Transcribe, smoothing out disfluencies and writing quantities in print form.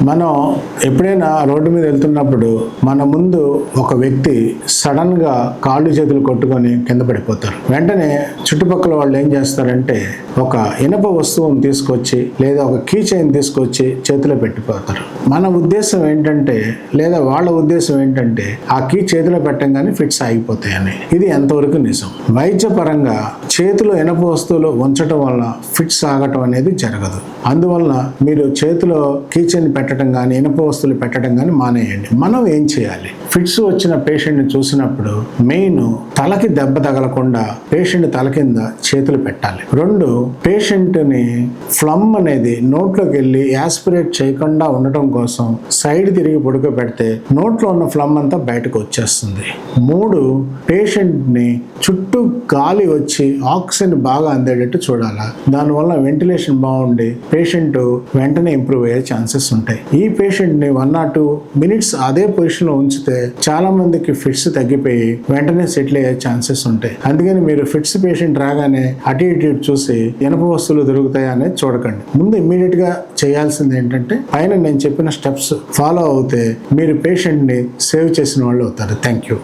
మనం ఎప్పుడైనా రోడ్డు మీద వెళ్తున్నప్పుడు మన ముందు ఒక వ్యక్తి సడన్ గా కాళ్ళు చేతులు కొట్టుకొని కింద పడిపోతారు. వెంటనే చుట్టుపక్కల వాళ్ళు ఏం చేస్తారంటే ఒక ఇనప వస్తువును తీసుకొచ్చి లేదా ఒక కీ చైన్ తీసుకొచ్చి చేతిలో పెట్టిపోతారు. మన ఉద్దేశం ఏంటంటే లేదా వాళ్ళ ఉద్దేశం ఏంటంటే ఆ కీ చేతిలో పెట్టంగానే ఫిట్స్ ఆగిపోతాయని. ఇది ఎంతవరకు నిజం? వైద్యపరంగా చేతిలో ఇనప వస్తువులు ఉంచడం వల్ల ఫిట్స్ ఆగటం అనేది జరగదు. అందువల్ల మీరు చేతిలో కీ చైన్ పెట్టడం కానీ ఇనప వస్తువులు పెట్టడం కానీ మానేయండి. మనం ఏం చేయాలి? ఫిట్స్ వచ్చిన పేషెంట్ని చూసినప్పుడు మెయిన్ తలకి దెబ్బ తగలకుండా పేషెంట్ తల కింద చేతులు పెట్టాలి. 2, పేషెంట్ని ఫ్లమ్ అనేది నోట్లోకి వెళ్ళి యాస్పిరేట్ చేయకుండా ఉండటం కోసం సైడ్ తిరిగి పడుకోబెడితే నోట్లో ఉన్న ఫ్లమ్ అంతా బయటకు వచ్చేస్తుంది. 3, పేషెంట్ని చుట్టూ గాలి వచ్చి ఆక్సిజన్ బాగా అందేటట్టు చూడాలి. దానివల్ల వెంటిలేషన్ బాగుండి పేషెంట్ వెంటనే ఇంప్రూవ్ అయ్యే ఛాన్సెస్ ఉంటాయి. ఈ పేషెంట్ని 1 or 2 minutes అదే పొజిషన్లో ఉంచితే చాలా మందికి ఫిట్స్ తగ్గిపోయి వెంటనే సెటిల్ అయ్యే ఛాన్సెస్ ఉంటాయి. అందుకని మీరు ఫిట్స్ పేషెంట్ రాగానే అటు ఇటు చూసి ఇనప వస్తువులు దొరుకుతాయి అనేది చూడకండి. ముందు ఇమ్మీడియట్ గా చేయాల్సింది ఏంటంటే పైన నేను చెప్పిన స్టెప్స్ ఫాలో అవుతే మీరు పేషెంట్ ని సేవ్ చేసిన వాళ్ళు అవుతారు. Thank you.